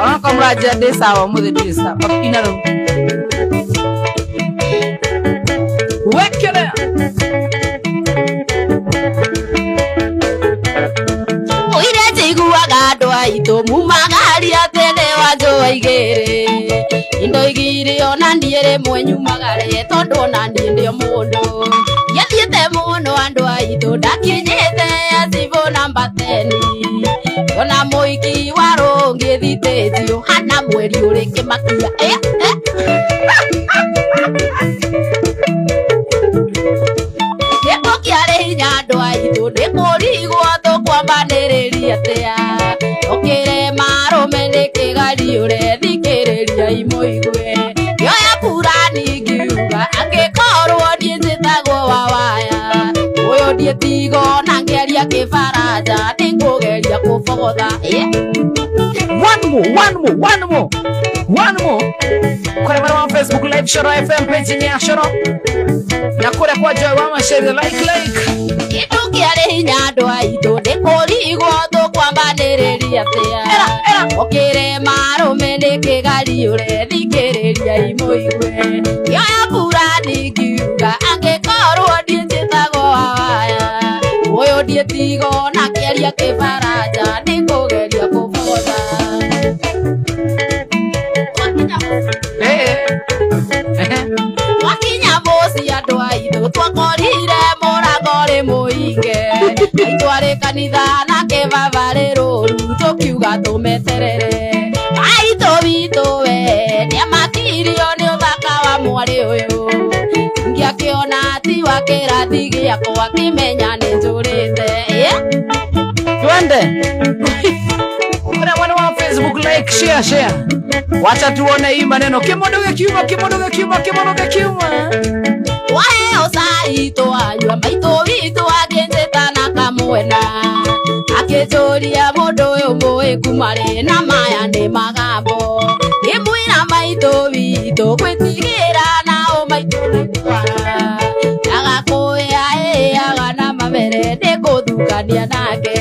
Ona komraja desa wa muthe desa papinaro wekele oire tiguaga ndwa itu mumagaria tene wanjo igere indo igiri ona ndiere mwenyu magare tondu ona ndindio mundu yathiete muno andu aitu ndakinyite asibo namba 10 ona muiki warungi thitethio hana mweri uri kimakia Yeko kiare hinya andu aitu ndikurigwo tukwambaniriria atia okire marume nikigari ure thikiriria imoigwe yoya purani ngiuga angikorwo nie njitagwo wawaya uyu ndie tigo na ngeria kifaranja ningugeria kubogotha one more kore mara Facebook live Shoro FM page ni Shoro na kore kwa Joy wa share like itukiare hinya andu aitu ndikurigwo tukwambaniriria atia okire marume nikigari ure thikiriria imoigwe yoya purani ngiuga angikorwo ndie njitagwo wawaya uyu ndie tigo na ngeria kifaranja ningugeria kubogotha wakinya muci andu aitu twakorire murango ri muinge aitwari kanitha na kibabari ruru tukiuga tumeterere aitu bitu we niamakirio ni uthaka wa mwari uyu ngiakiona ti wa kirathi giakwa kimenya ni njurite twende kuna mwana wa Facebook like share wacha tuone hii maneno kimondo kiuma wae osaito anywa maito vitu akenjetana kamwena akejoria mundu uyu muwe kumare na maya ni magambo imwira maito vitu kwitigira nao maito nitwara agakuya agana mabere ndikuthukania nake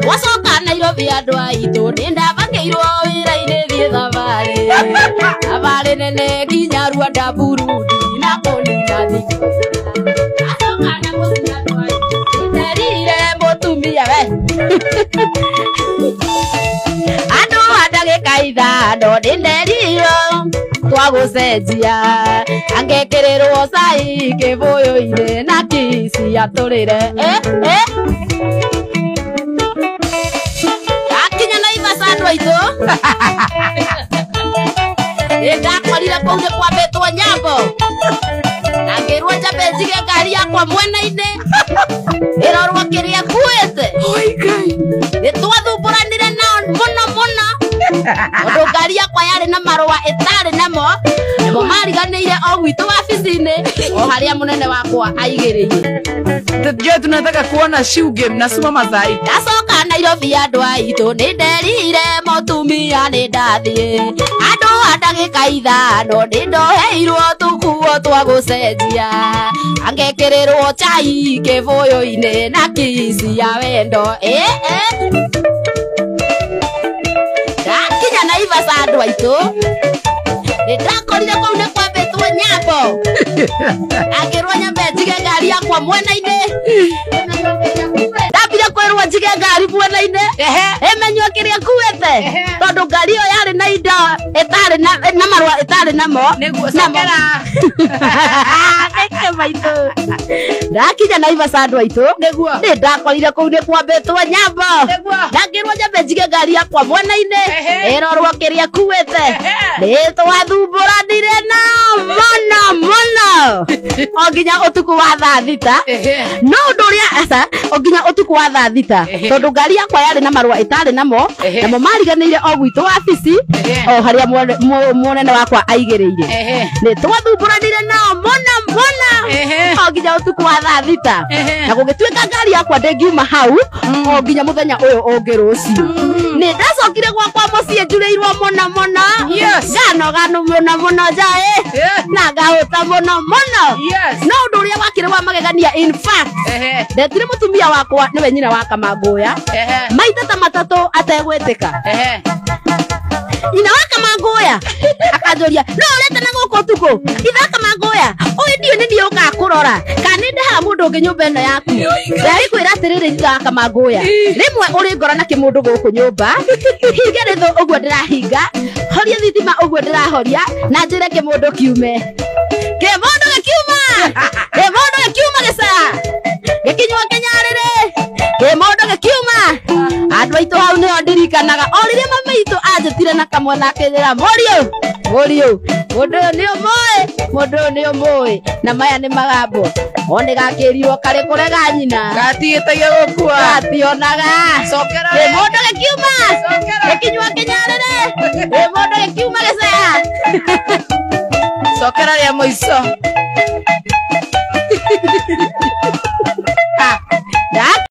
wacoka Nairobi andu aitu nindabangeirwo wira-ini thie thabari thabari nene nginya Rwanda Burundi na kunina thiku acoka na muthia andu aitu nderire mutumia we andu andagika ithano ninderirwo twagucenjia angekirirwo cai kibuyu-ini na kisi aturire Aitu ndakorire kuu ni kwambitwo nyambo ngirwo njambe njige ngari yakwa mwena-ini irorwo kiria kuite nitwathumburanire nao muno undu ngari yakwa yari na marua itari namo nimo mariganire o gwitu wabici-ini o haria munene wakwa aigiriire je tunataka kuona shoe game na suma mazai ndacoka Nairobi andu aitu ninderire mutumia ni ndathie andu andagika ithano nindoheirwo tukuo twagucenjia angekirirwo chai kibuyu-ini na kisi ya wendo ndakinya Naivasha andu aitu nindakorire kuu ni kwambitwo nyambo ngirwo nyambe njige ngari yakwa mwena-ini ndambire kwirwo njige ngari mwena-ini imenywo kiria kuite tondu ngari iyo yari na indo itari na marua itari namo niguo cokera neke maitu ndakinya Naivasha andu aitu niguo ni ndakorire kuu ni kwambitwo nyambo ngirwo nyambe njige ngari yakwa mwena-ini irorwo kiria kuite ni twathumburanire nao muno onginya utuku wa thaa thita no undu uria asa onginya utuku wa thaa thita tondu ngari yakwa yari na marua itari namo namo mariganire o gwitu wabici o haria munene wakwa aigiriire ni twathumburanire nao muno onginya utuku wa thaa thita na gugituika ngari yakwa ndingiuma hau onginya muthenya uyu ungi rucio Nĩ ndacokire gwakwa mũciĩ njurĩirwo mũno mũno. Nganoga mũno mũno njaĩ. Na ngahũta mũno mũno. No ũndũ ũrĩa wakĩrĩ wa magegania, in fact ndetire mũtumia wakwa nĩwe nyina wa Kamangũya maita ta matatũ ategwĩtĩka. Nyina wa Kamangũya akanjũria no ũrete na gũkũ ũtukũ itha Kamangũya ũyũ ndiũ nĩ ndiĩ ũka kũrora kana nĩ ndaha mũndũ ũngĩ nyũmba ĩno yaku. Ndarikwĩra atĩrĩrĩ nyina wa Kamangũya, rĩmwe ũrĩ ngora na kĩmũndũ gũkũ nyũmba, hinge rĩthũ ũguo ndĩrahinga, horia thitima ũguo ndĩrahoria, na njĩre kĩmũndũ kiume. Kĩmũndũ gĩkiuma, kĩmũndũ gĩkiuma gĩcaa gĩkinyua Kenyarĩrĩ, kĩmũndũ gĩkiuma. Andũ aitũ hau nĩo ndirikanaga o rĩrĩa mami aitũ anjĩtire na kamwe na akĩnjĩra mũriũ mũndũ ũyũ nĩ ũmũĩ, mũndũ ũyũ nĩ ũmũĩ. Na maya nĩ magambo o nĩ gakĩrirwo karĩ kũrega nyina gatigĩtagia gũkua gationaga. Kĩmũndũ gĩkiuma gĩkinyua Kenyarĩrĩ, kĩmũndũ gĩkiuma gĩcaa. Cokera rĩa mũico.